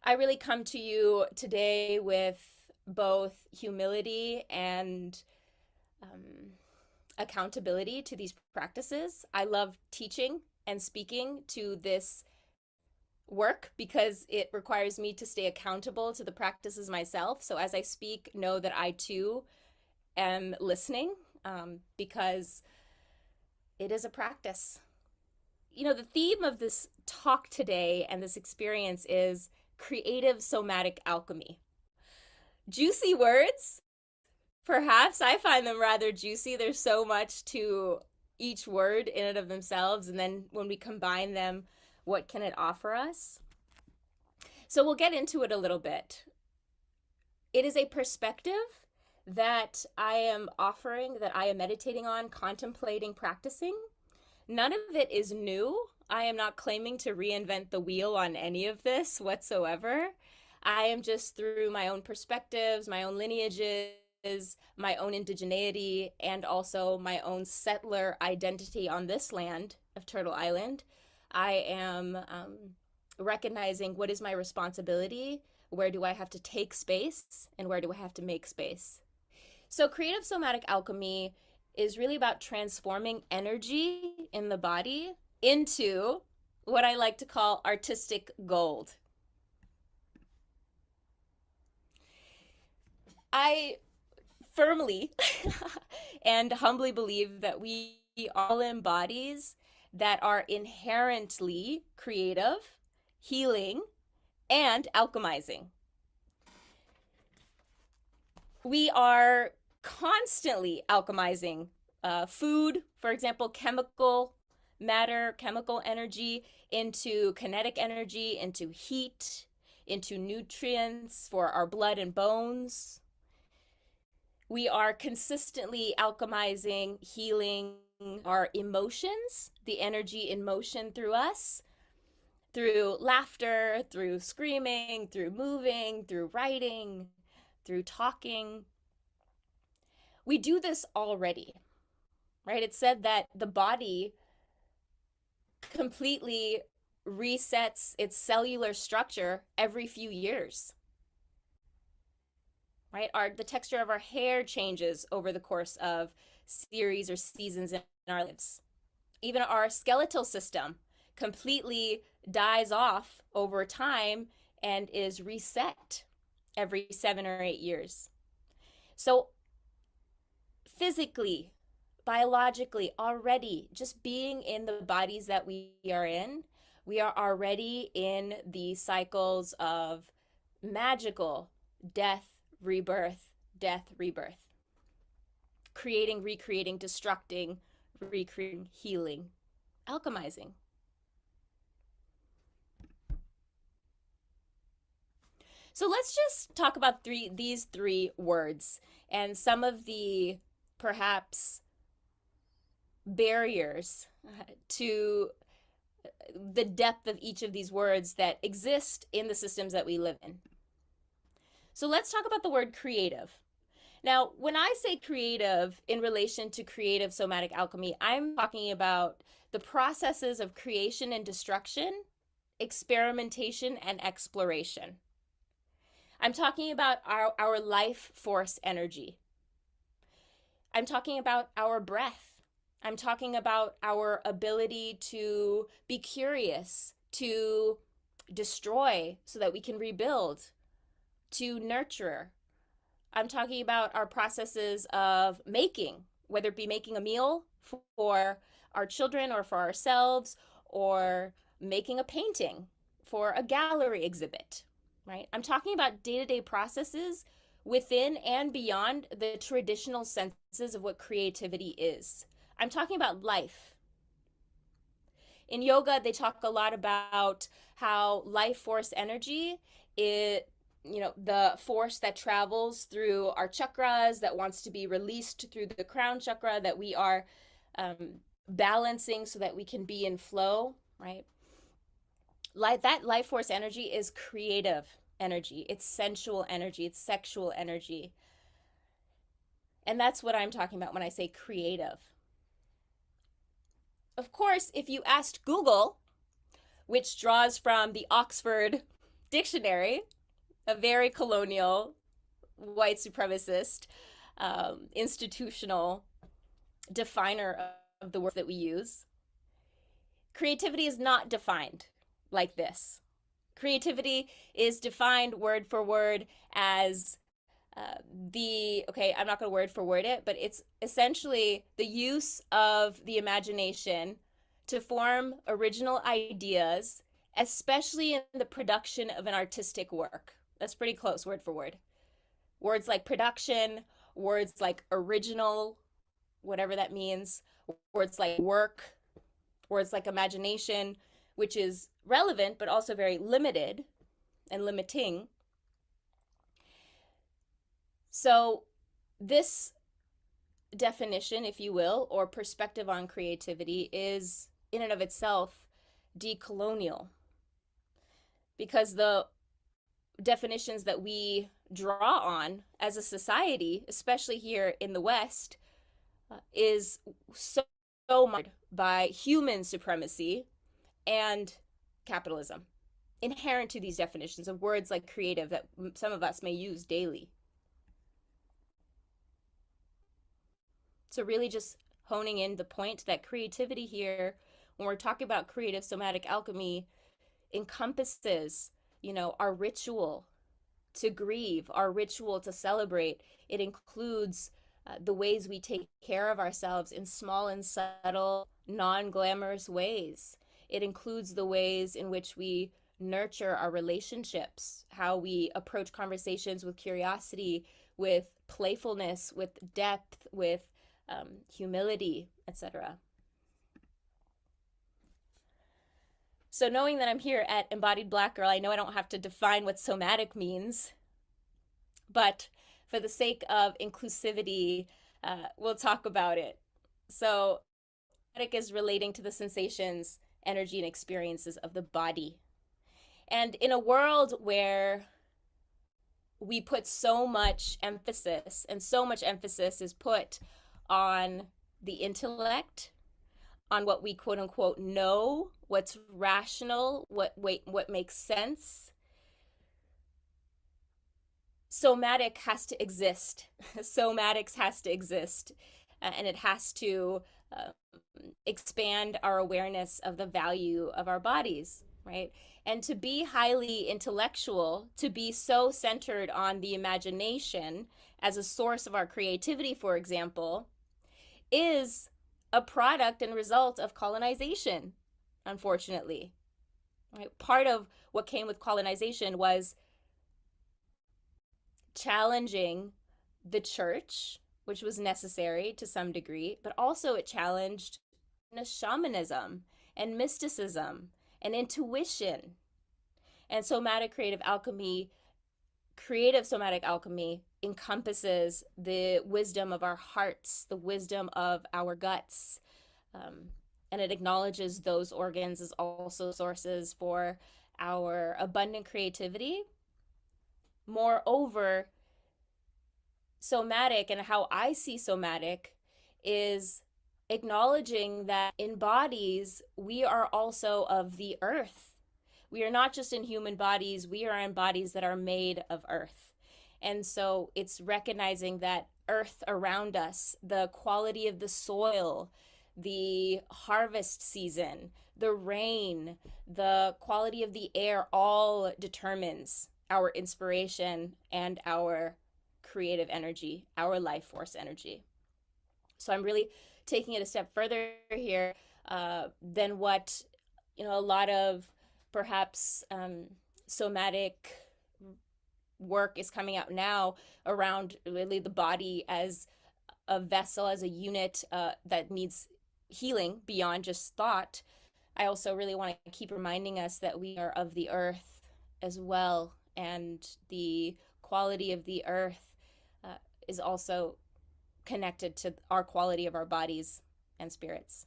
I really come to you today with both humility and um, accountability to these practices. I love teaching and speaking to this work because it requires me to stay accountable to the practices myself. So as I speak, know that I too am listening because it is a practice. The theme of this talk today and this experience is creative somatic alchemy. Juicy words, perhaps. I find them rather juicy. There's so much to each word in and of themselves. And then when we combine them, what can it offer us? So we'll get into it a little bit. It is a perspective that I am offering, that I am meditating on, contemplating, practicing. None of it is new. I am not claiming to reinvent the wheel on any of this whatsoever. I am just through my own perspectives, my own lineages, my own indigeneity, and also my own settler identity on this land of Turtle Island. I am recognizing what is my responsibility, where do I have to take space, and where do I have to make space. So, creative somatic alchemy is really about transforming energy in the body into what I like to call artistic gold. I firmly and humbly believe that we all embodies that are inherently creative, healing, and alchemizing. We are constantly alchemizing food, for example, chemical matter, chemical energy into kinetic energy, into heat, into nutrients for our blood and bones. We are consistently alchemizing, healing our emotions, the energy in motion through us, through laughter, through screaming, through moving, through writing, through talking. We do this already, right? It's said that the body completely resets its cellular structure every few years, right? The texture of our hair changes over the course of series or seasons in our lives. Even our skeletal system completely dies off over time and is reset every 7 or 8 years. So physically, biologically, already, just being in the bodies that we are in, we are already in the cycles of magical death, rebirth, creating, recreating, destructing, recreating, healing, alchemizing. So let's just talk about these three words and some of the perhaps barriers to the depth of each of these words that exist in the systems that we live in. So let's talk about the word creative. Now, when I say creative in relation to creative somatic alchemy, I'm talking about the processes of creation and destruction, experimentation, and exploration. I'm talking about our life force energy. I'm talking about our breath. I'm talking about our ability to be curious, to destroy so that we can rebuild, to nurture. I'm talking about our processes of making, whether it be making a meal for our children or for ourselves, or making a painting for a gallery exhibit, right? I'm talking about day-to-day processes within and beyond the traditional senses of what creativity is. I'm talking about life. In yoga, they talk a lot about how life force energy is, the force that travels through our chakras, that wants to be released through the crown chakra, that we are balancing so that we can be in flow, right? That life force energy is creative energy, it's sensual energy, it's sexual energy. And that's what I'm talking about when I say creative. Of course, if you asked Google, which draws from the Oxford dictionary, a very colonial, white supremacist, institutional definer of the words that we use. Creativity is not defined like this. Creativity is defined word for word as okay, I'm not going to word for word it, but it's essentially the use of the imagination to form original ideas, especially in the production of an artistic work. That's pretty close word for word. Words like production, words like original, whatever that means, words like work, words like imagination, which is relevant but also very limited and limiting. So, this definition, if you will, or perspective on creativity is in and of itself decolonial, because the definitions that we draw on as a society, especially here in the West, is so marred by human supremacy and capitalism, inherent to these definitions of words like creative that some of us may use daily. So, really, just honing in the point that creativity here, when we're talking about creative somatic alchemy, encompasses, our ritual to grieve, our ritual to celebrate. It includes the ways we take care of ourselves in small and subtle, non glamorous ways. It includes the ways in which we nurture our relationships, how we approach conversations with curiosity, with playfulness, with depth, with humility, etc. So, knowing that I'm here at Embodied Black Girl, I know I don't have to define what somatic means, but for the sake of inclusivity, we'll talk about it. So, somatic is relating to the sensations, energy, and experiences of the body. And in a world where we put so much emphasis, and so much emphasis is put on the intellect, on what we quote unquote know, what's rational, what makes sense. Somatic has to exist. Somatics has to exist, and it has to expand our awareness of the value of our bodies, right? And to be highly intellectual, to be so centered on the imagination as a source of our creativity, for example, is a product and result of colonization, unfortunately. Right? Part of what came with colonization was challenging the church, which was necessary to some degree, but also it challenged shamanism and mysticism and intuition. And creative somatic alchemy encompasses the wisdom of our hearts, the wisdom of our guts. And it acknowledges those organs as also sources for our abundant creativity. Moreover, somatic, and how I see somatic, is acknowledging that in bodies, we are also of the earth. We are not just in human bodies, we are in bodies that are made of earth. And so it's recognizing that earth around us, the quality of the soil, the harvest season, the rain, the quality of the air, all determines our inspiration and our creative energy, our life force energy. So I'm really taking it a step further here than what a lot of perhaps somatic work is coming out now around really the body as a vessel, as a unit that needs healing beyond just thought. I also really want to keep reminding us that we are of the earth as well, and the quality of the earth is also connected to our quality of our bodies and spirits.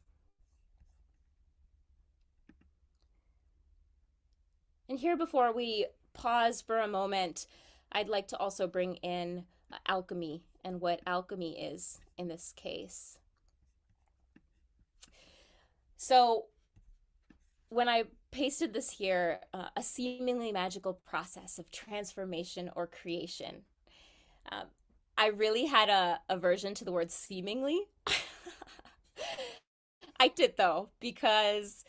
And here, before we pause for a moment, I'd like to also bring in alchemy and what alchemy is in this case. So when I pasted this here, a seemingly magical process of transformation or creation. Um, I really had a aversion to the word seemingly. I did though, because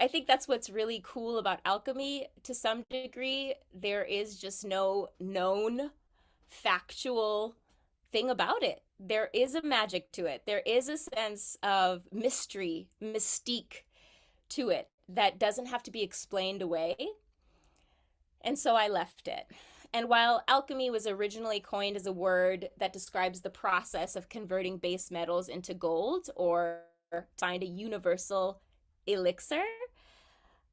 I think that's what's really cool about alchemy to some degree. There is just no known factual thing about it. There is a magic to it. There is a sense of mystery, mystique to it that doesn't have to be explained away. And so I left it. And while alchemy was originally coined as a word that describes the process of converting base metals into gold or find a universal elixir,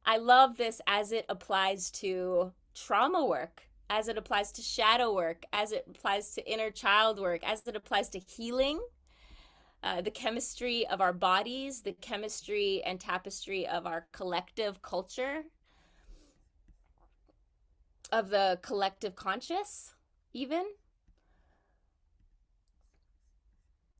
I love this as it applies to trauma work, as it applies to shadow work, as it applies to inner child work, as it applies to healing, the chemistry of our bodies, the chemistry and tapestry of our collective culture, of the collective conscious, even.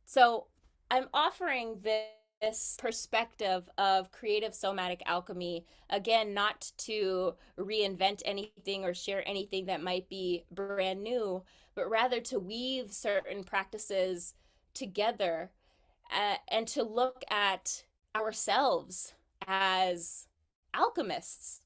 So I'm offering this perspective of creative somatic alchemy, again, not to reinvent anything or share anything that might be brand new, but rather to weave certain practices together, and to look at ourselves as alchemists.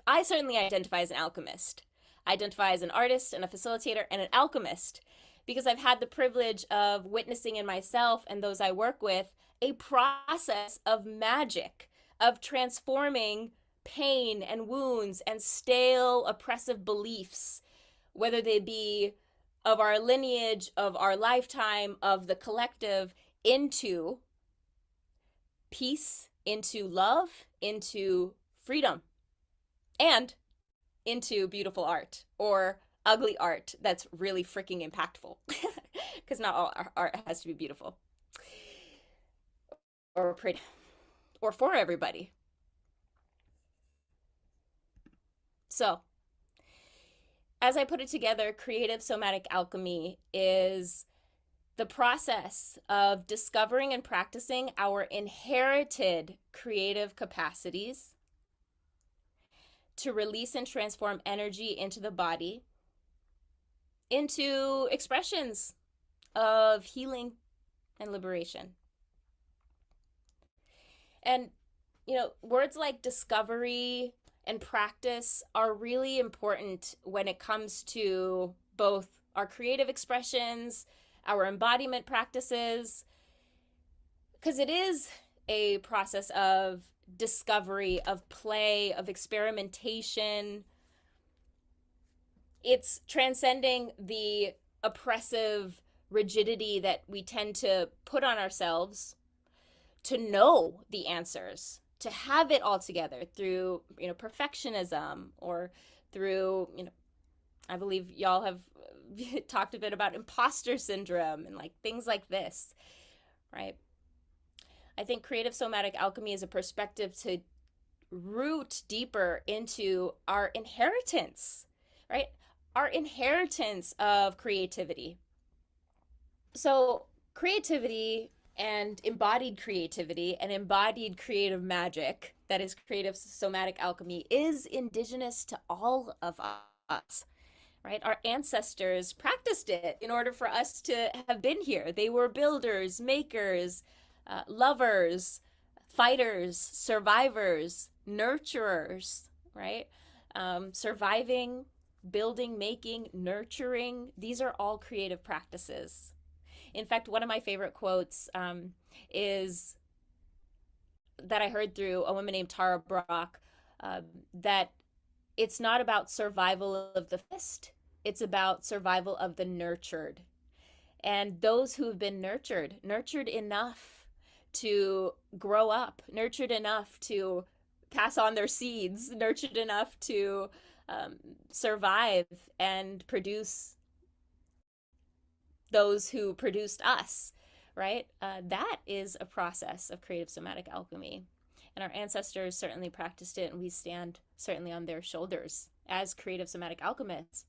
I certainly identify as an alchemist. I identify as an artist and a facilitator and an alchemist because I've had the privilege of witnessing in myself and those I work with a process of magic, of transforming pain and wounds and stale oppressive beliefs, whether they be of our lineage, of our lifetime, of the collective, into peace, into love, into freedom, and into beautiful art or ugly art that's really freaking impactful. Because not all art has to be beautiful or pretty or for everybody. So, as I put it together, creative somatic alchemy is the process of discovering and practicing our inherited creative capacities to release and transform energy into the body, into expressions of healing and liberation. And, words like discovery and practice are really important when it comes to both our creative expressions, our embodiment practices, because it is a process of discovery, of play, of experimentation. It's transcending the oppressive rigidity that we tend to put on ourselves to know the answers, to have it all together through, perfectionism or through, I believe y'all have talked a bit about imposter syndrome and like things like this, right? I think creative somatic alchemy is a perspective to root deeper into our inheritance, right? Our inheritance of creativity. So, creativity and embodied creative magic, that is creative somatic alchemy, is indigenous to all of us, right? Our ancestors practiced it in order for us to have been here. They were builders, makers, lovers, fighters, survivors, nurturers, right? Surviving, building, making, nurturing, these are all creative practices. In fact, one of my favorite quotes is that I heard through a woman named Tara Brach, that it's not about survival of the fittest, it's about survival of the nurtured. And those who have been nurtured enough to grow up, nurtured enough to pass on their seeds, nurtured enough to survive and produce those who produced us, right? That is a process of creative somatic alchemy. And our ancestors certainly practiced it, and we stand certainly on their shoulders as creative somatic alchemists.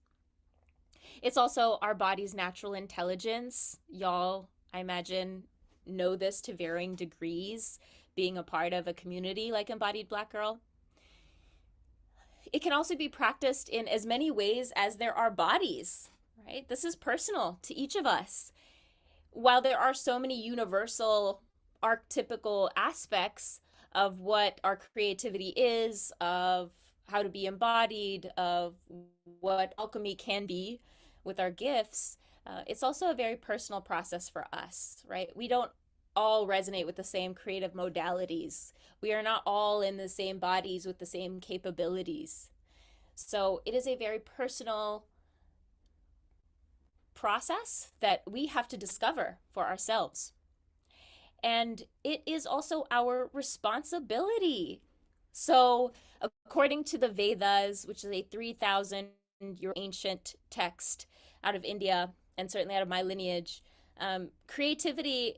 It's also our body's natural intelligence. Y'all, I imagine, know this to varying degrees, being a part of a community like Embodied Black Girl. It can also be practiced in as many ways as there are bodies, right? This is personal to each of us. While there are so many universal archetypical aspects of what our creativity is, of how to be embodied, of what alchemy can be with our gifts, it's also a very personal process for us, right? We don't all resonate with the same creative modalities. We are not all in the same bodies with the same capabilities. So it is a very personal process that we have to discover for ourselves. And it is also our responsibility. So, according to the Vedas, which is a 3,000-year ancient text out of India and certainly out of my lineage, creativity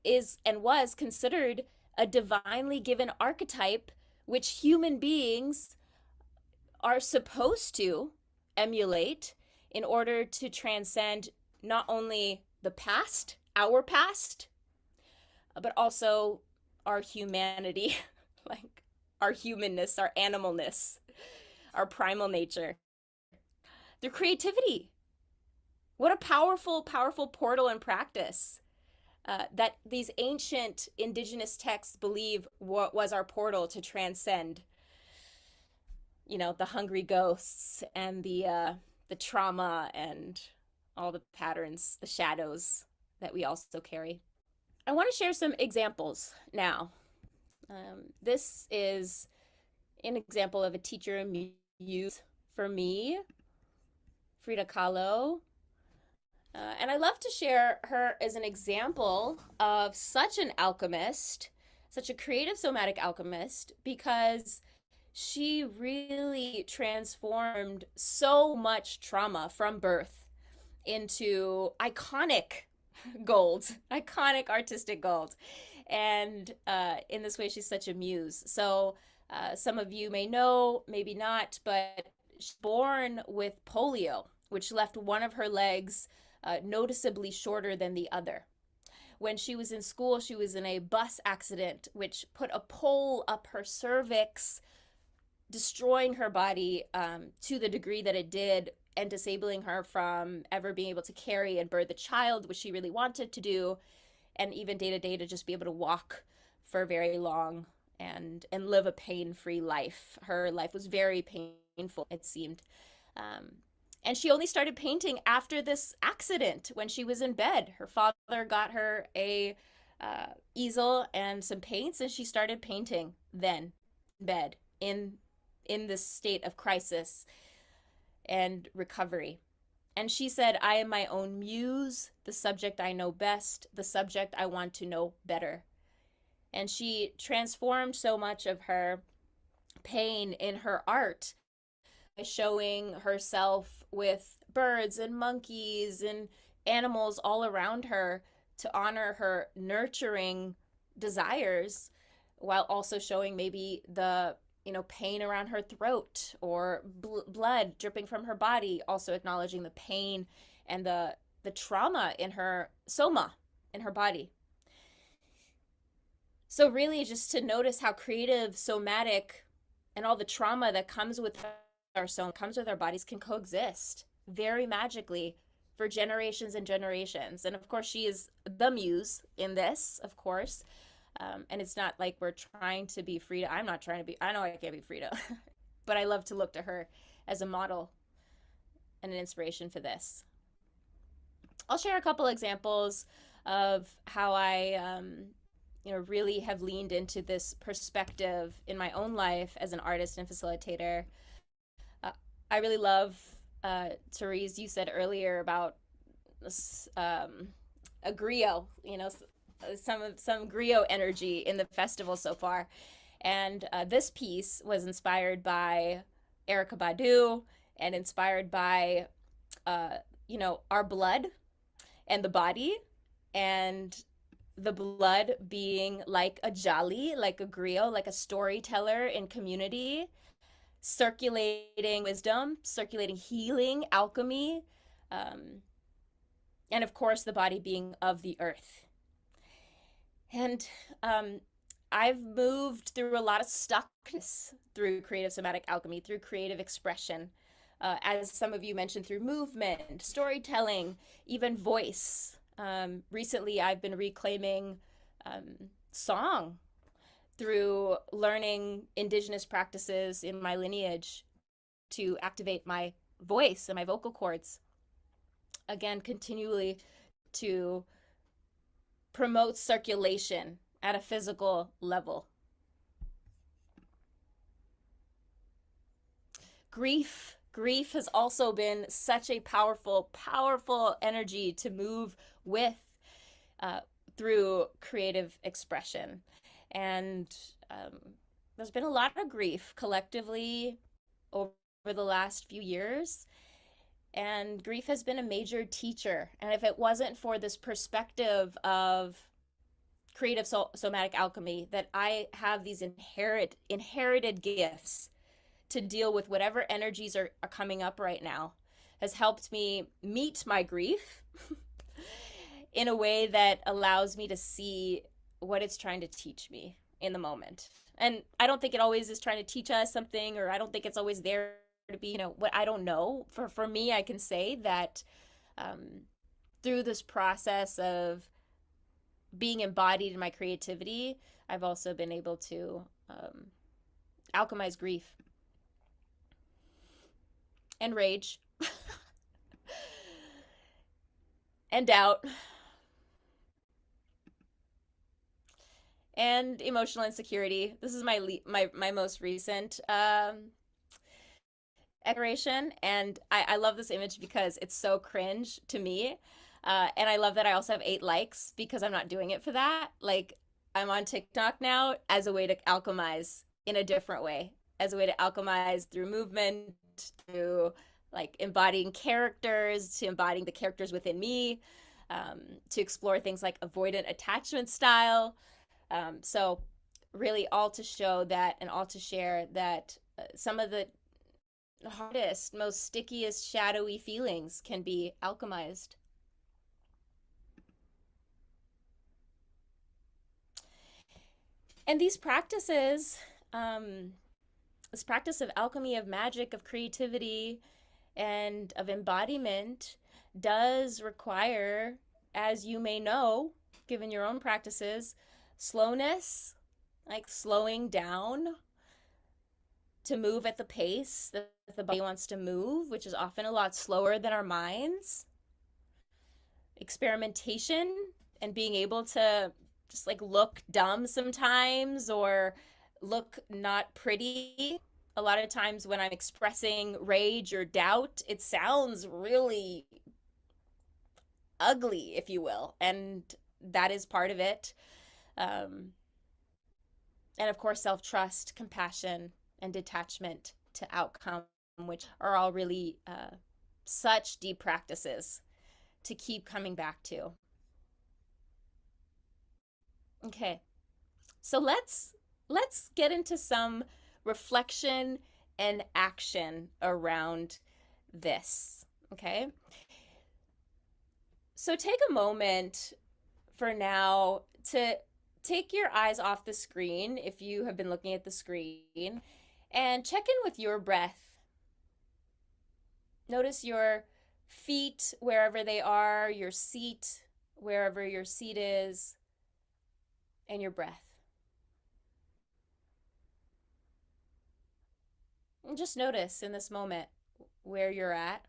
is and was considered a divinely given archetype which human beings are supposed to emulate in order to transcend not only the past, our past, but also our humanity, like our humanness, our animalness, our primal nature. The creativity. What a powerful, powerful portal and practice that these ancient indigenous texts believe what was our portal to transcend, the hungry ghosts and the trauma and all the patterns, the shadows that we also carry. I want to share some examples now. This is an example of a teacher muse for me, Frida Kahlo. And I love to share her as an example of such an alchemist, such a creative somatic alchemist, because she really transformed so much trauma from birth into iconic gold, iconic artistic gold. And in this way, she's such a muse. So some of you may know, maybe not, but she's born with polio, which left one of her legs noticeably shorter than the other. When she was in school, she was in a bus accident, which put a pole up her cervix, destroying her body to the degree that it did, and disabling her from ever being able to carry and birth a child, which she really wanted to do, and even day to day to just be able to walk for very long and live a pain-free life. Her life was very painful, it seemed. And she only started painting after this accident when she was in bed. Her father got her a easel and some paints, and she started painting then in bed in this state of crisis and recovery. And she said, I am my own muse, the subject I know best, the subject I want to know better. And she transformed so much of her pain in her art by showing herself with birds and monkeys and animals all around her to honor her nurturing desires, while also showing maybe the pain around her throat or blood dripping from her body, also acknowledging the pain and the trauma in her soma, in her body. So really just to notice how creative, somatic, and all the trauma that comes with our soma, comes with our bodies, can coexist very magically for generations and generations. And of course, she is the muse in this, of course. And it's not like we're trying to be Frida. I'm not trying to be, I know I can't be Frida, but I love to look to her as a model and an inspiration for this. I'll share a couple examples of how I, really have leaned into this perspective in my own life as an artist and facilitator. I really love, Therese, you said earlier about a griot, some griot energy in the festival so far. And this piece was inspired by Erykah Badu and inspired by, our blood and the body, and the blood being like a jali, like a griot, like a storyteller in community, circulating wisdom, circulating healing, alchemy, and of course the body being of the earth. And I've moved through a lot of stuckness through creative somatic alchemy, through creative expression. As some of you mentioned, through movement, storytelling, even voice. Recently, I've been reclaiming song through learning indigenous practices in my lineage to activate my voice and my vocal cords. Again, continually to promote circulation at a physical level. Grief has also been such a powerful energy to move with uh, through creative expression. And um, there's been a lot of grief collectively over the last few years. And grief has been a major teacher. And if it wasn't for this perspective of creative somatic alchemy, that I have these inherited gifts to deal with whatever energies are coming up right now, has helped me meet my grief in a way that allows me to see what it's trying to teach me in the moment. And I don't think it always is trying to teach us something, or I don't think it's always there to be, what I don't know. For me, I can say that um, through this process of being embodied in my creativity, I've also been able to alchemize grief and rage and doubt and emotional insecurity. This is my most recent decoration, and I love this image because it's so cringe to me. And I love that I also have 8 likes because I'm not doing it for that. Like, I'm on TikTok now as a way to alchemize in a different way, as a way to alchemize through movement, through like embodying characters, to embodying the characters within me, to explore things like avoidant attachment style. So, really, all to show that and all to share that some of the hardest, most stickiest, shadowy feelings can be alchemized. And these practices, um, this practice of alchemy, of magic, of creativity, and of embodiment does require, as you may know, given your own practices, slowness, like slowing down to move at the pace that the body wants to move, which is often a lot slower than our minds. Experimentation and being able to just like look dumb sometimes or look not pretty. A lot of times when I'm expressing rage or doubt, it sounds really ugly, if you will. And that is part of it. Um, and of course, self trust, compassion, and detachment to outcome, which are all really such deep practices to keep coming back to. Okay, so let's get into some reflection and action around this. Okay, so take a moment for now to take your eyes off the screen if you have been looking at the screen and check in with your breath. Notice your feet wherever they are, your seat wherever your seat is, and your breath. And just notice in this moment where you're at.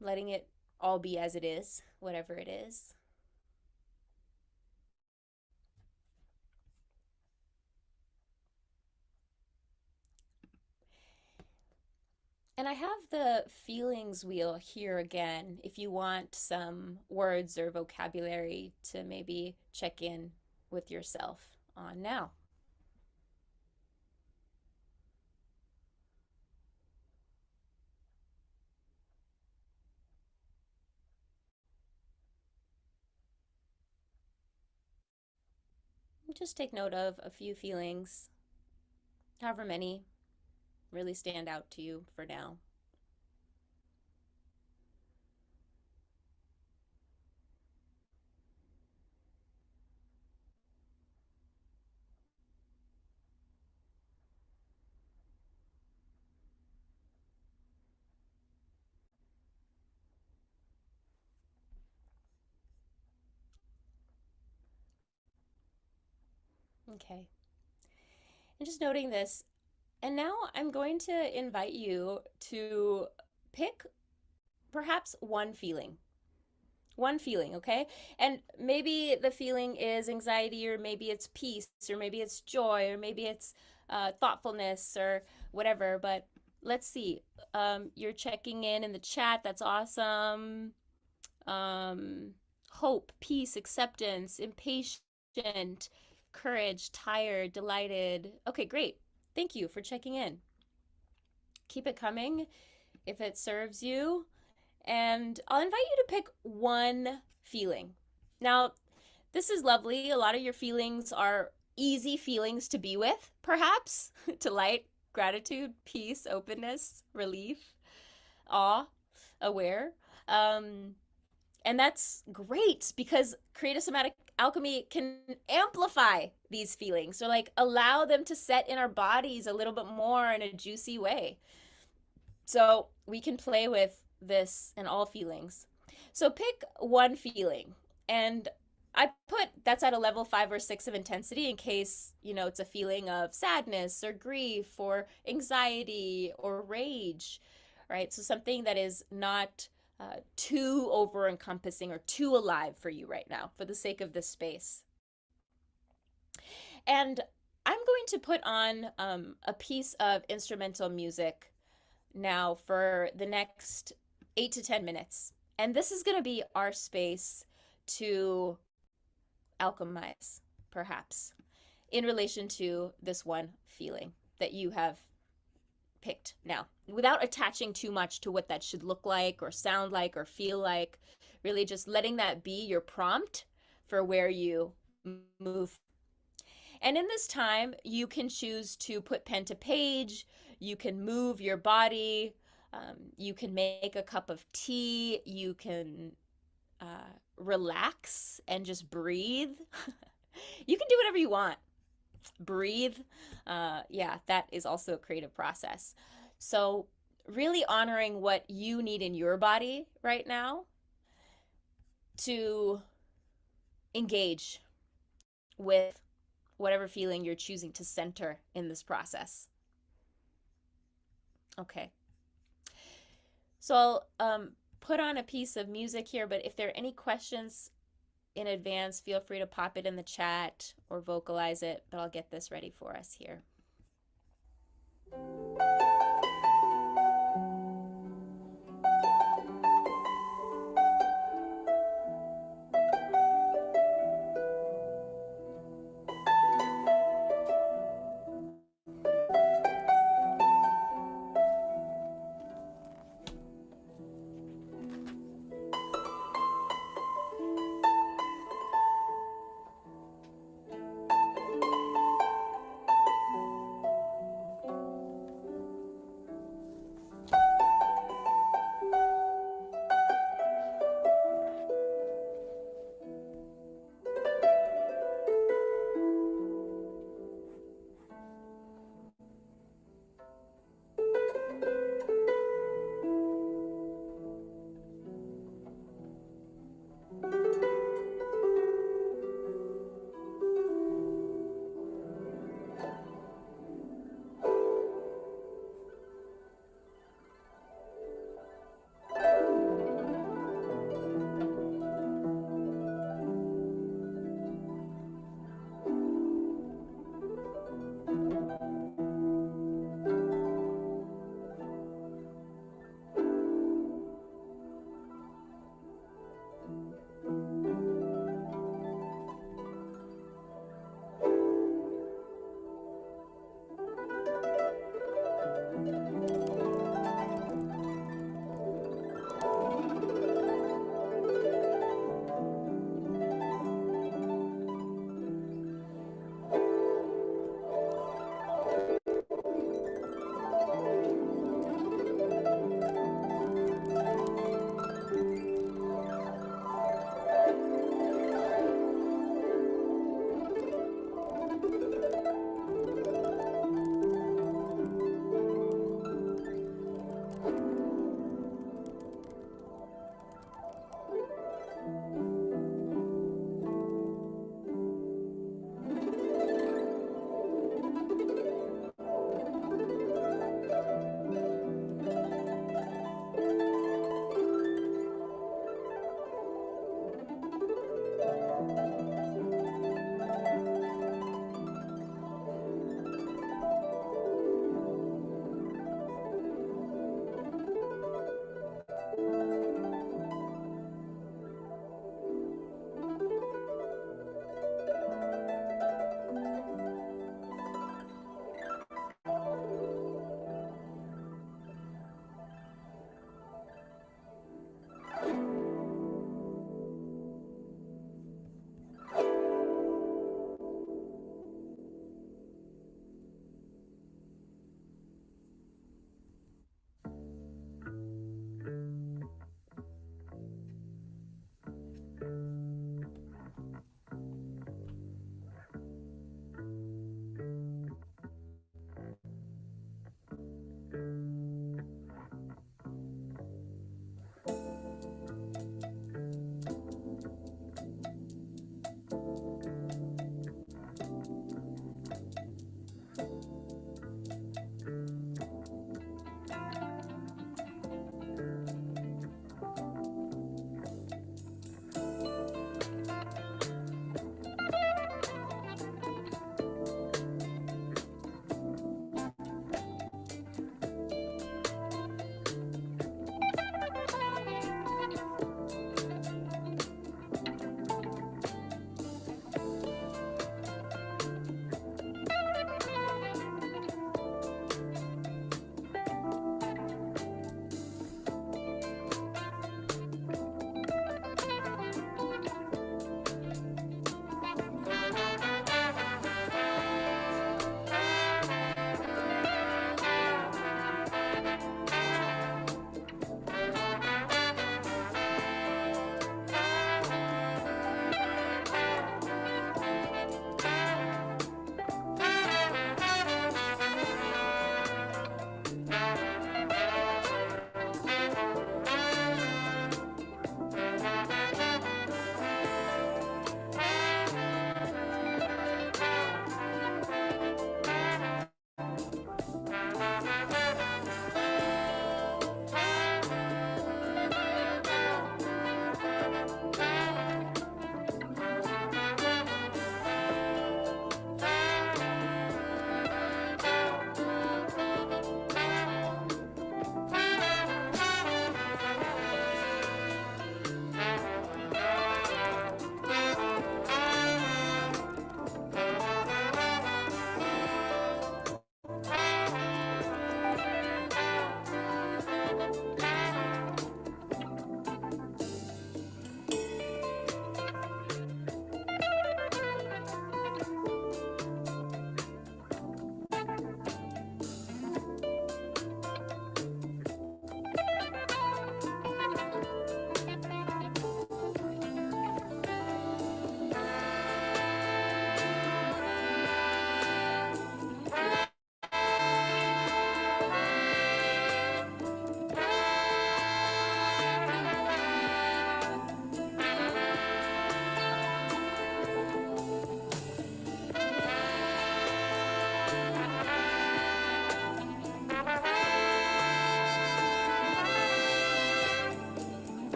Letting it all be as it is, whatever it is. And I have the feelings wheel here again if you want some words or vocabulary to maybe check in with yourself on now. Just take note of a few feelings, however many really stand out to you for now. Okay. And just noting this. And now I'm going to invite you to pick perhaps one feeling. One feeling, okay? And maybe the feeling is anxiety, or maybe it's peace, or maybe it's joy, or maybe it's thoughtfulness, or whatever. But let's see. You're checking in the chat. That's awesome. Um, Hope, peace, acceptance, impatient, courage, tired, delighted. Okay, great. Thank you for checking in. Keep it coming if it serves you. And I'll invite you to pick one feeling. Now, this is lovely. A lot of your feelings are easy feelings to be with, perhaps. Delight, gratitude, peace, openness, relief, awe, aware. Um, and that's great because creative somatic alchemy can amplify these feelings, or like allow them to set in our bodies a little bit more in a juicy way. So we can play with this and all feelings. So pick one feeling, and I put that's at a level 5 or 6 of intensity in case, it's a feeling of sadness or grief or anxiety or rage, right? So something that is not too over encompassing or too alive for you right now for the sake of this space. And I'm going to put on a piece of instrumental music now for the next 8 to 10 minutes. And this is going to be our space to alchemize, perhaps, in relation to this one feeling that you have picked now, without attaching too much to what that should look like or sound like or feel like. Really just letting that be your prompt for where you move. And in this time, you can choose to put pen to page, you can move your body, you can make a cup of tea, you can relax and just breathe. You can do whatever you want. Breathe. Yeah, that is also a creative process. So, really honoring what you need in your body right now to engage with whatever feeling you're choosing to center in this process. Okay. So I'll put on a piece of music here, but if there are any questions in advance, feel free to pop it in the chat or vocalize it, but I'll get this ready for us here.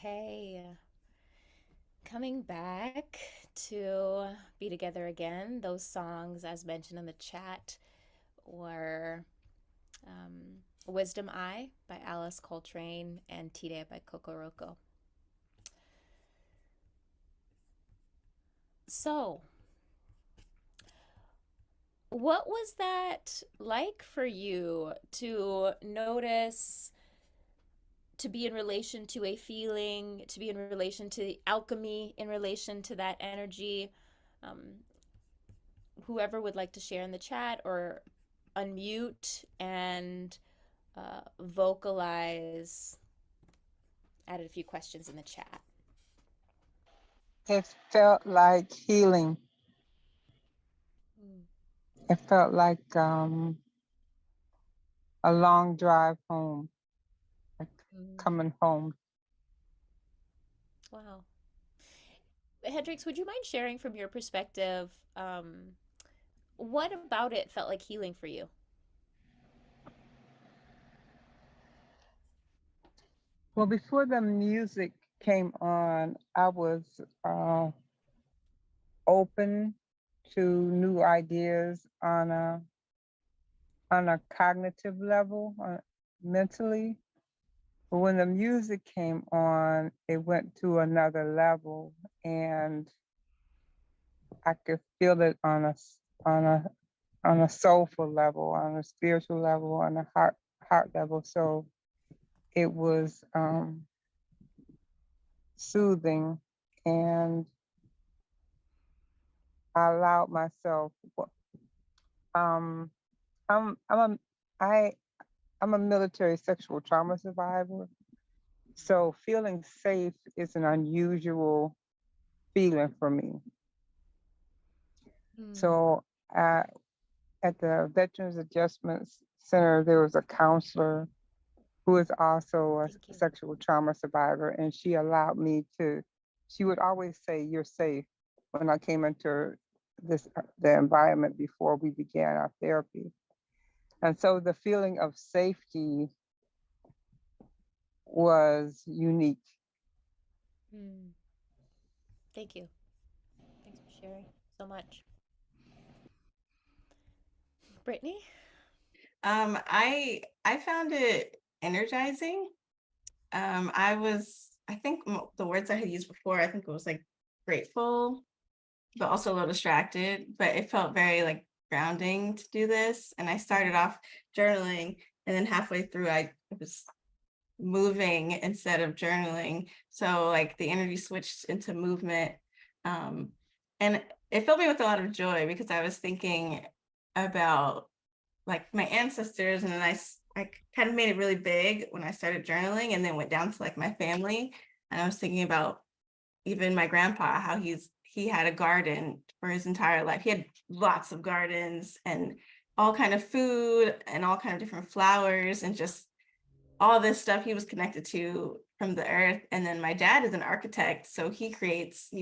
Okay, coming back to Be Together Again. Those songs, as mentioned in the chat, were Wisdom Eye by Alice Coltrane and Tide by Coco Roco. So, what was that like for you to notice, to be in relation to a feeling, to be in relation to the alchemy, in relation to that energy? Um, Whoever would like to share in the chat or unmute and vocalize, added a few questions in the chat. It felt like healing. Mm. It felt like a long drive home, like Mm. coming home. Wow. Hendrix, would you mind sharing from your perspective, what about it felt like healing for you? Well, before the music came on, I was uh, open to new ideas on a cognitive level, mentally. But when the music came on, it went to another level, and I could feel it on a soulful level, on a spiritual level, on a heart level. So it was soothing, and I allowed myself. Um, I'm I I'm a military sexual trauma survivor, so feeling safe is an unusual feeling for me. Mm. So at the Veterans Adjustment Center, there was a counselor who is also Thank a you. sexual trauma survivor, and she allowed me to. She would always say, "You're safe," when I came into the environment before we began our therapy, and so the feeling of safety was unique. Mm. Thank you. Thanks for sharing so much. Brittany? I found it energizing. I think the words I had used before, I think it was like grateful, but also a little distracted. But it felt very like grounding to do this. And I started off journaling, and then halfway through, I was moving instead of journaling. So like the energy switched into movement. Um, and it filled me with a lot of joy because I was thinking about like my ancestors, and then I kind of made it really big when I started journaling, and then went down to like my family, and I was thinking about even my grandpa, how he had a garden for his entire life. He had lots of gardens and all kind of food and all kind of different flowers, and just all this stuff he was connected to from the earth. And then my dad is an architect, so he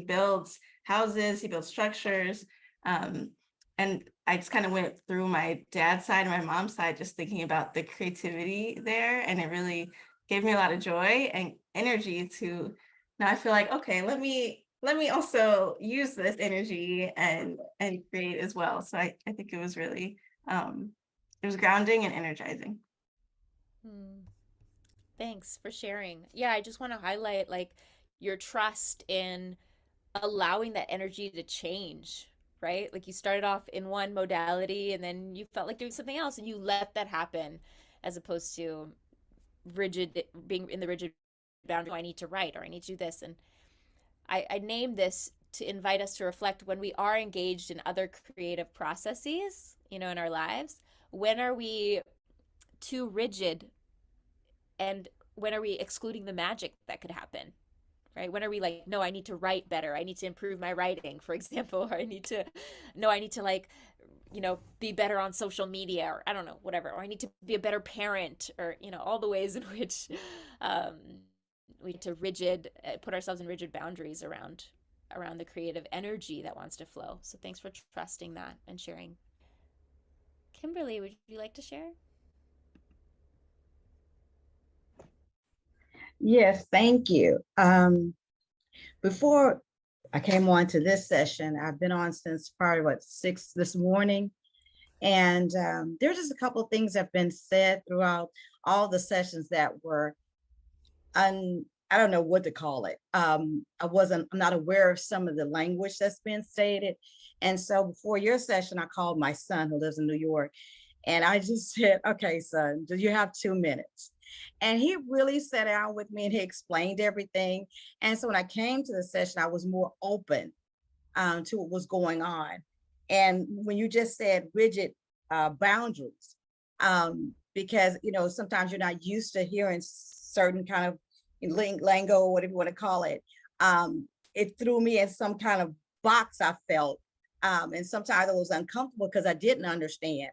builds houses, he builds structures. Um, and I just kind of went through my dad's side and my mom's side, just thinking about the creativity there. And it really gave me a lot of joy and energy to now I feel like, okay, let me also use this energy and create as well. So I think um, it was grounding and energizing. Mm. Thanks for sharing. Yeah, I just want to highlight like your trust in allowing that energy to change, right? Like you started off in one modality and then you felt like doing something else and you let that happen as opposed to rigid, being in the rigid boundary. Oh, I need to write or I need to do this. And I name this to invite us to reflect when we are engaged in other creative processes, in our lives. When are we too rigid, and when are we excluding the magic that could happen? Right? When are we like, no, I need to write better. I need to improve my writing, for example, or I need to like, be better on social media, or I don't know, whatever, or I need to be a better parent, or, all the ways in which um, we need to put ourselves in rigid boundaries around the creative energy that wants to flow. So thanks for trusting that and sharing. Kimberly, would you like to share? Yes, thank you. Before I came on to this session, I've been on since probably what 6 this morning, and there's just a couple of things that have been said throughout all the sessions that were I don't know what to call it. I'm not aware of some of the language that's been stated. And so before your session, I called my son who lives in New York. And I just said, okay, son, do you have 2 minutes? And he really sat down with me and he explained everything. And so when I came to the session, I was more open to what was going on. And when you just said rigid boundaries, because sometimes you're not used to hearing certain kind of lingo, whatever you want to call it, it threw me in some kind of box. I felt, and sometimes I was uncomfortable because I didn't understand.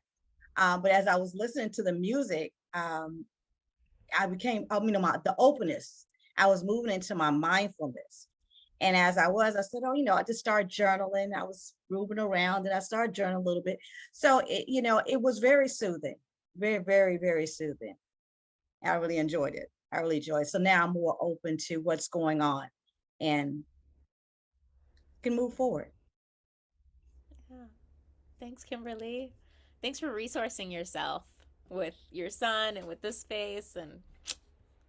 But as I was listening to the music, I became, the openness. I was moving into my mindfulness. And as I said, I just started journaling. I was moving around and I started journaling a little bit. So, it was very soothing, very, very, very soothing. I really enjoyed it. I really enjoyed it. So now I'm more open to what's going on and can move forward. Yeah. Thanks, Kimberly. Thanks for resourcing yourself with your son and with this space and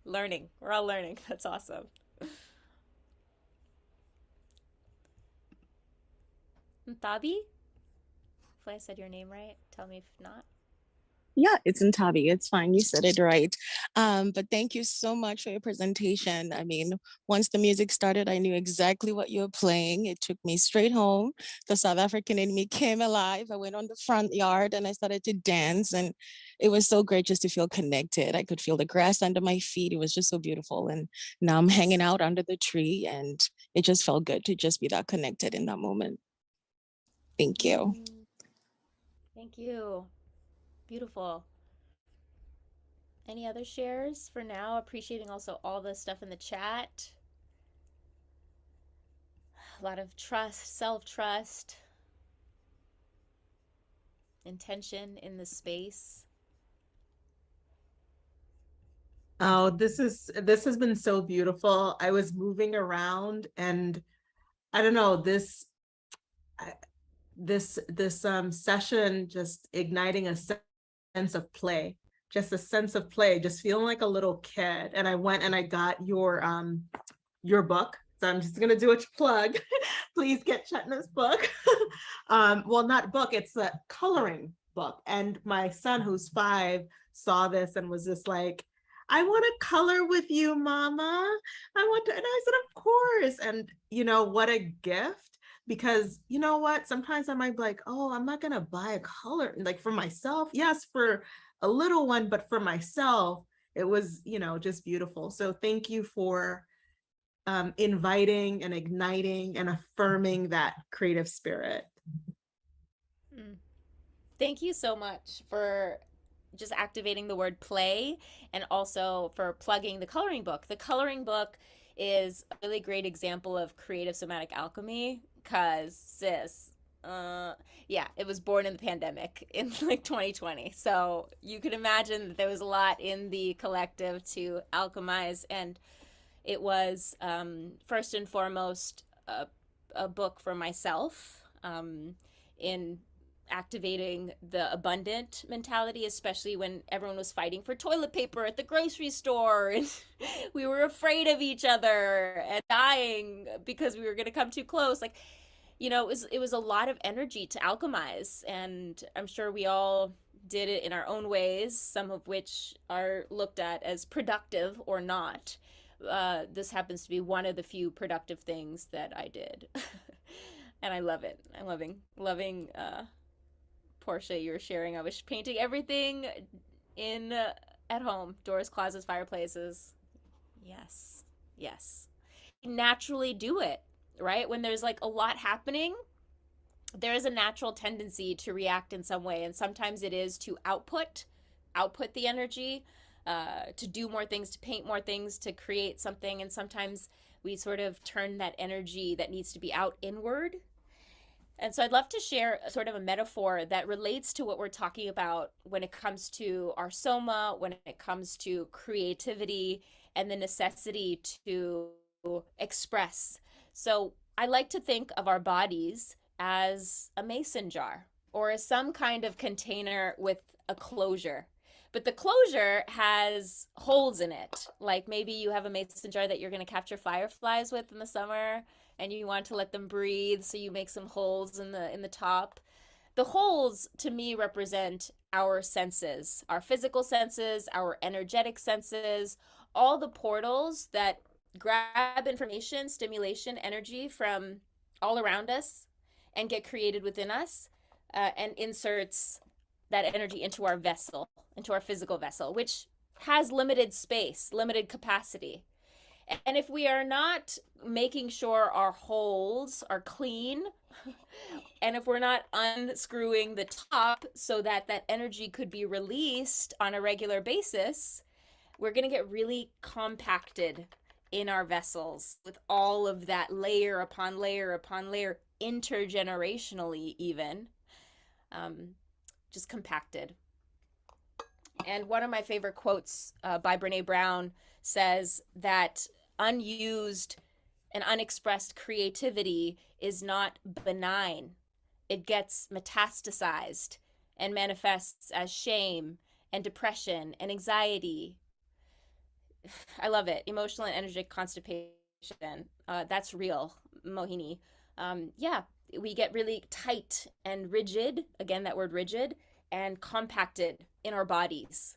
learning. We're all learning. That's awesome. Tabi, if I said your name right, tell me if not. Yeah, it's in Tabi. It's fine. You said it right. But thank you so much for your presentation. I mean, once the music started, I knew exactly what you were playing. It took me straight home. The South African in me came alive. I went on the front yard and I started to dance. And it was so great just to feel connected. I could feel the grass under my feet. It was just so beautiful. And now I'm hanging out under the tree and it just felt good to just be that connected in that moment. Thank you. Thank you. Beautiful. Any other shares for now? Appreciating also all the stuff in the chat. A lot of trust, self trust, intention in the space. Oh, this has been so beautiful. I was moving around and I don't know, this session just igniting a sense of play, just a sense of play, just feeling like a little kid. And I went and I got your book. So I'm just gonna do a plug. Please get Chetna's book. Well, not book, it's a coloring book. And my son, who's 5, saw this and was just like, I want to color with you, mama. I want to, and I said, of course. And what a gift. Because you know what? Sometimes I might be like, oh, I'm not gonna buy a color like for myself. Yes, for a little one, but for myself, it was, just beautiful. So thank you for inviting and igniting and affirming that creative spirit. Thank you so much for just activating the word play and also for plugging the coloring book. The coloring book is a really great example of creative somatic alchemy because, sis, yeah, it was born in the pandemic in like 2020. So you could imagine that there was a lot in the collective to alchemize. And it was first and foremost a book for myself in activating the abundant mentality, especially when everyone was fighting for toilet paper at the grocery store and we were afraid of each other and dying because we were going to come too close. Like, it was a lot of energy to alchemize, and I'm sure we all did it in our own ways, some of which are looked at as productive or not. This happens to be one of the few productive things that I did. And I love it. I'm loving Portia, you were sharing. I was painting everything in at home: doors, closets, fireplaces. Yes, yes. Naturally do it, right? When there's like a lot happening, there is a natural tendency to react in some way, and sometimes it is to output the energy, to do more things, to paint more things, to create something, and sometimes we sort of turn that energy that needs to be out inward. And so I'd love to share sort of a metaphor that relates to what we're talking about when it comes to our soma, when it comes to creativity, and the necessity to express. So I like to think of our bodies as a mason jar or as some kind of container with a closure. But the closure has holes in it. Like maybe you have a mason jar that you're going to capture fireflies with in the summer and you want to let them breathe, so you make some holes in the top. The holes to me represent our senses, our physical senses, our energetic senses, all the portals that grab information, stimulation, energy from all around us and get created within us, and inserts that energy into our vessel, into our physical vessel, which has limited space, limited capacity. And if we are not making sure our holes are clean, and if we're not unscrewing the top so that that energy could be released on a regular basis, we're going to get really compacted in our vessels with all of that layer upon layer upon layer, intergenerationally even, just compacted. And one of my favorite quotes by Brene Brown says that unused and unexpressed creativity is not benign. It gets metastasized and manifests as shame and depression and anxiety. I love it. Emotional and energetic constipation. That's real, Mohini. Yeah, we get really tight and rigid. Again, that word rigid, and compacted in our bodies.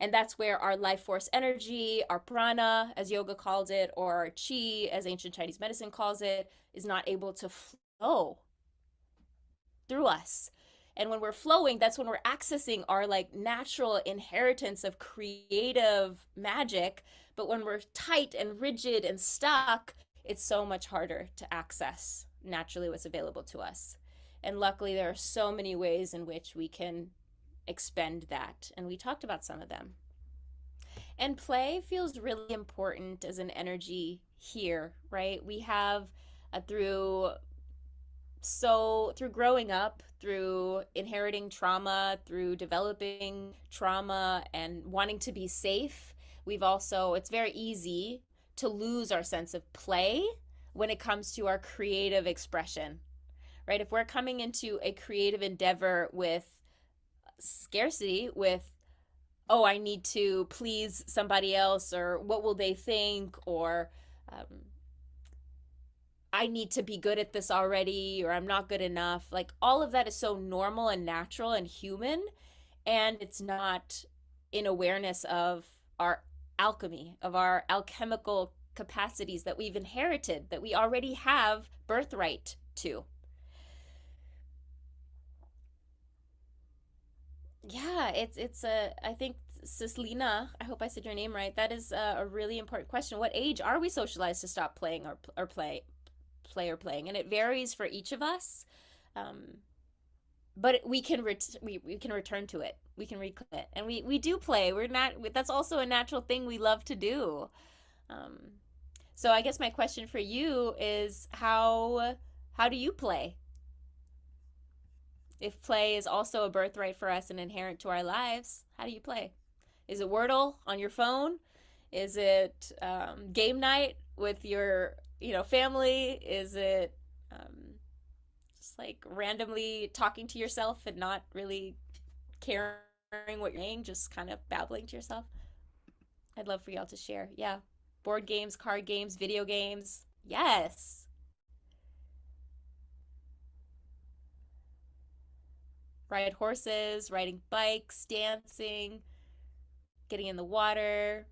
And that's where our life force energy, our prana, as yoga calls it, or our chi, as ancient Chinese medicine calls it, is not able to flow through us. And when we're flowing, that's when we're accessing our like natural inheritance of creative magic. But when we're tight and rigid and stuck, it's so much harder to access naturally what's available to us. And luckily, there are so many ways in which we can expend that. And we talked about some of them. And play feels really important as an energy here, right? We have through growing up, through inheriting trauma, through developing trauma and wanting to be safe, it's very easy to lose our sense of play when it comes to our creative expression, right? If we're coming into a creative endeavor with scarcity, with, oh, I need to please somebody else, or what will they think, or I need to be good at this already, or I'm not good enough. Like all of that is so normal and natural and human, and it's not in awareness of our alchemy, of our alchemical capacities that we've inherited, that we already have birthright to. Yeah, I think Cislina, I hope I said your name right. That is a really important question. What age are we socialized to stop playing or playing? And it varies for each of us. But we can we can return to it. We can reclaim it. And we do play. We're not That's also a natural thing we love to do. So I guess my question for you is how do you play? If play is also a birthright for us and inherent to our lives, how do you play? Is it Wordle on your phone? Is it game night with your family? Is it just like randomly talking to yourself and not really caring what you're saying, just kind of babbling to yourself? I'd love for y'all to share. Yeah. Board games, card games, video games. Yes. Ride horses, riding bikes, dancing, getting in the water,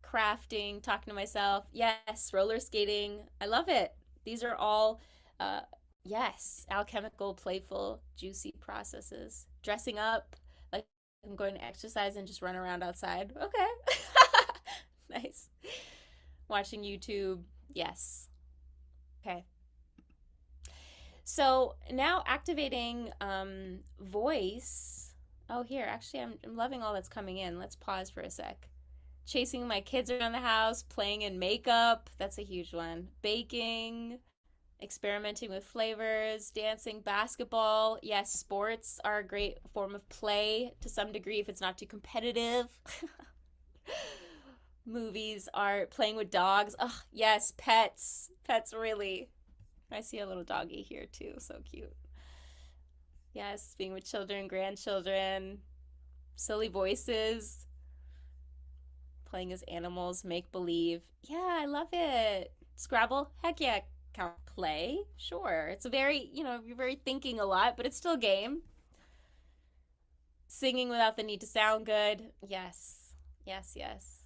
crafting, talking to myself. Yes, roller skating. I love it. These are all, yes, alchemical, playful, juicy processes. Dressing up, like I'm going to exercise and just run around outside. Okay. Nice. Watching YouTube. Yes. Okay. So now activating voice. Oh, here, actually, I'm loving all that's coming in. Let's pause for a sec. Chasing my kids around the house, playing in makeup. That's a huge one. Baking, experimenting with flavors, dancing, basketball. Yes, sports are a great form of play to some degree if it's not too competitive. movies, art, playing with dogs. Oh, yes, pets. Pets, really. I see a little doggy here too. So cute. Yes, being with children, grandchildren, silly voices, playing as animals, make believe. Yeah, I love it. Scrabble? Heck yeah. Count play? Sure. It's a very, you're very thinking a lot, but it's still a game. Singing without the need to sound good. Yes. Yes, yes.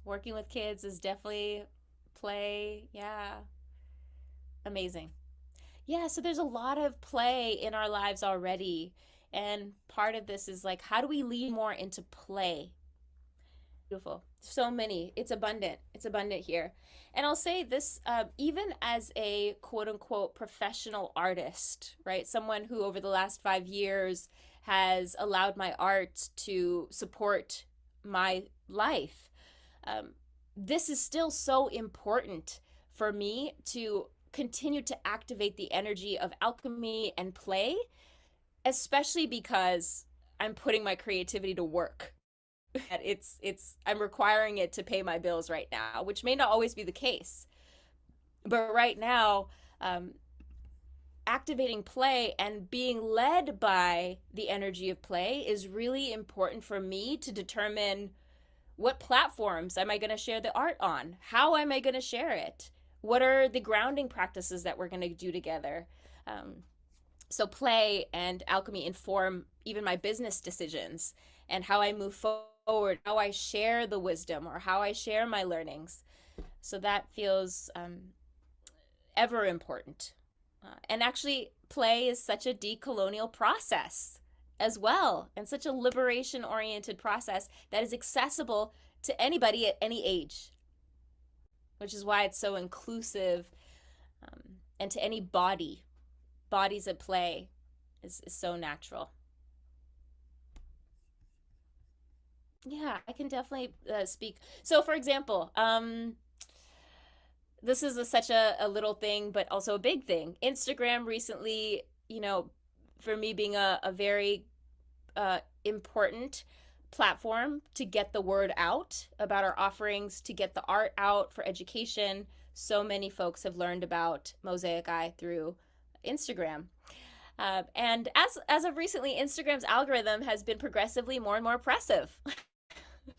Working with kids is definitely play. Yeah. Amazing. Yeah, so there's a lot of play in our lives already. And part of this is like, how do we lean more into play? Beautiful. So many. It's abundant. It's abundant here. And I'll say this, even as a quote unquote professional artist, right? Someone who over the last 5 years has allowed my art to support my life. This is still so important for me to continue to activate the energy of alchemy and play, especially because I'm putting my creativity to work. I'm requiring it to pay my bills right now, which may not always be the case. But right now, activating play and being led by the energy of play is really important for me to determine what platforms am I going to share the art on? How am I going to share it? What are the grounding practices that we're going to do together? So play and alchemy inform even my business decisions and how I move forward, how I share the wisdom or how I share my learnings. So that feels ever important. And actually, play is such a decolonial process as well, and such a liberation oriented process that is accessible to anybody at any age, which is why it's so inclusive, and to any bodies at play is so natural. Yeah, I can definitely speak. So for example, this is such a little thing, but also a big thing. Instagram recently, for me being a very important platform to get the word out about our offerings, to get the art out for education. So many folks have learned about Mosaic Eye through Instagram. And as of recently, Instagram's algorithm has been progressively more and more oppressive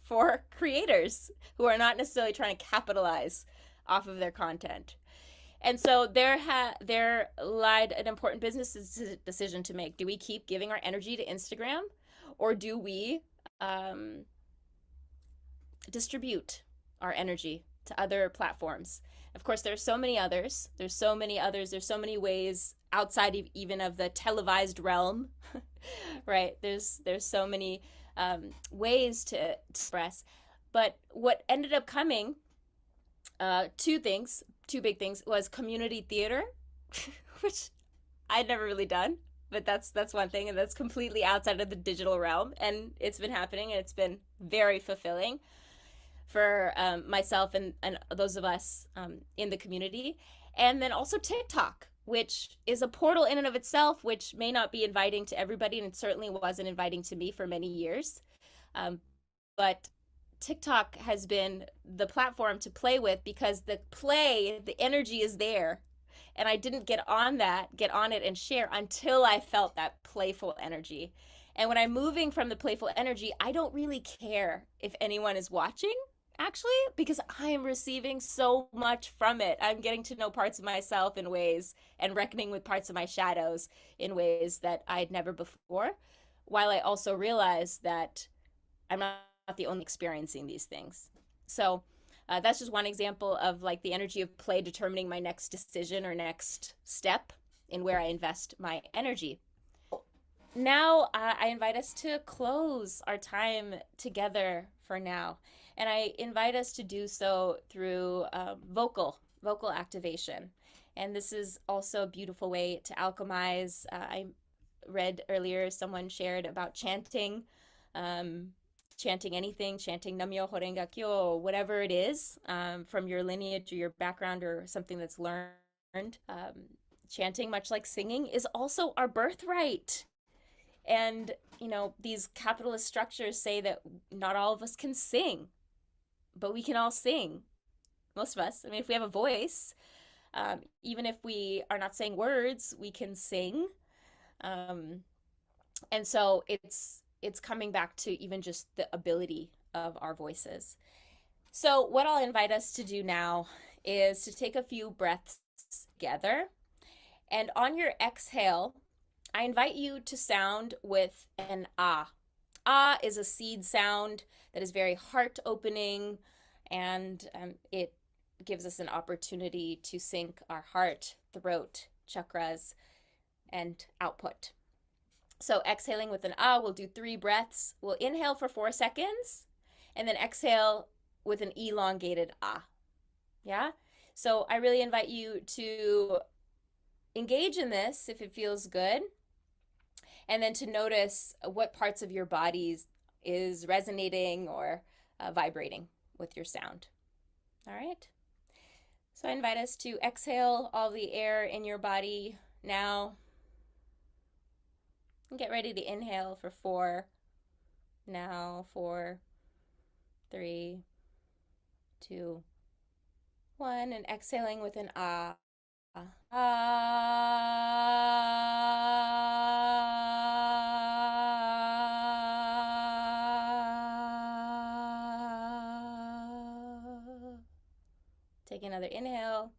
for creators who are not necessarily trying to capitalize off of their content. And so there lied an important business decision to make. Do we keep giving our energy to Instagram, or do we distribute our energy to other platforms? Of course, there's so many others. There's so many ways outside of even of the televised realm, right? There's so many ways to express. But what ended up coming, two big things, was community theater, which I'd never really done, but that's one thing, and that's completely outside of the digital realm, and it's been happening, and it's been very fulfilling for myself and those of us in the community. And then also TikTok, which is a portal in and of itself, which may not be inviting to everybody, and it certainly wasn't inviting to me for many years. But TikTok has been the platform to play with because the energy is there. And I didn't get on it and share until I felt that playful energy. And when I'm moving from the playful energy, I don't really care if anyone is watching, actually, because I am receiving so much from it. I'm getting to know parts of myself in ways and reckoning with parts of my shadows in ways that I'd never before, while I also realize that I'm not the only experiencing these things. So that's just one example of like the energy of play determining my next decision or next step in where I invest my energy. Now I invite us to close our time together for now. And I invite us to do so through vocal activation. And this is also a beautiful way to alchemize. I read earlier, someone shared about chanting. Chanting anything, chanting Namyo Horenga Kyo, whatever it is, from your lineage or your background or something that's learned. Chanting, much like singing, is also our birthright. And, you know, these capitalist structures say that not all of us can sing, but we can all sing. Most of us. I mean, if we have a voice, even if we are not saying words, we can sing. Um, and so it's coming back to even just the ability of our voices. So what I'll invite us to do now is to take a few breaths together. And on your exhale, I invite you to sound with an ah. Ah is a seed sound that is very heart opening, and it gives us an opportunity to sync our heart, throat, chakras, and output. So exhaling with an ah, we'll do 3 breaths. We'll inhale for 4 seconds and then exhale with an elongated ah. Yeah? So I really invite you to engage in this if it feels good, and then to notice what parts of your body is resonating or vibrating with your sound. All right? So I invite us to exhale all the air in your body now. And get ready to inhale for 4. Now, 4, 3, 2, 1. And exhaling with an ah. Take another inhale.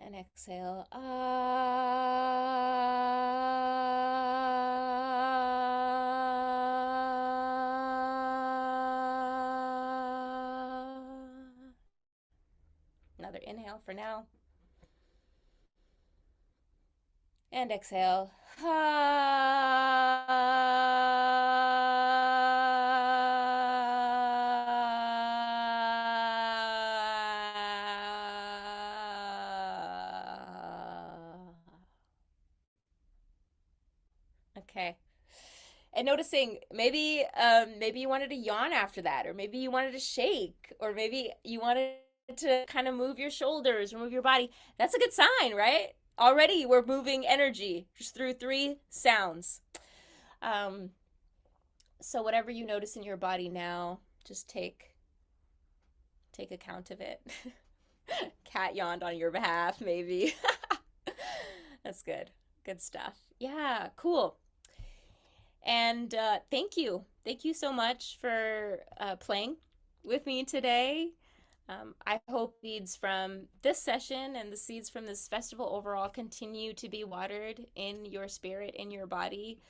And exhale. Another inhale for now. And exhale. Okay. And noticing maybe you wanted to yawn after that, or maybe you wanted to shake, or maybe you wanted to kind of move your shoulders or move your body. That's a good sign, right? Already we're moving energy just through 3 sounds. So whatever you notice in your body now, just take account of it. Cat yawned on your behalf, maybe. That's good. Good stuff. Yeah, cool. And thank you. Thank you so much for playing with me today. I hope seeds from this session and the seeds from this festival overall continue to be watered in your spirit, in your body,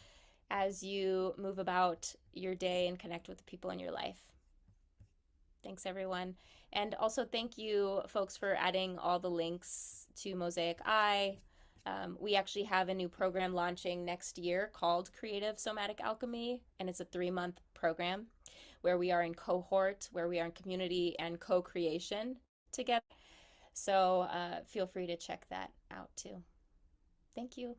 as you move about your day and connect with the people in your life. Thanks, everyone. And also thank you, folks, for adding all the links to Mosaic Eye. We actually have a new program launching next year called Creative Somatic Alchemy, and it's a 3-month program where we are in cohort, where we are in community and co-creation together. So feel free to check that out too. Thank you.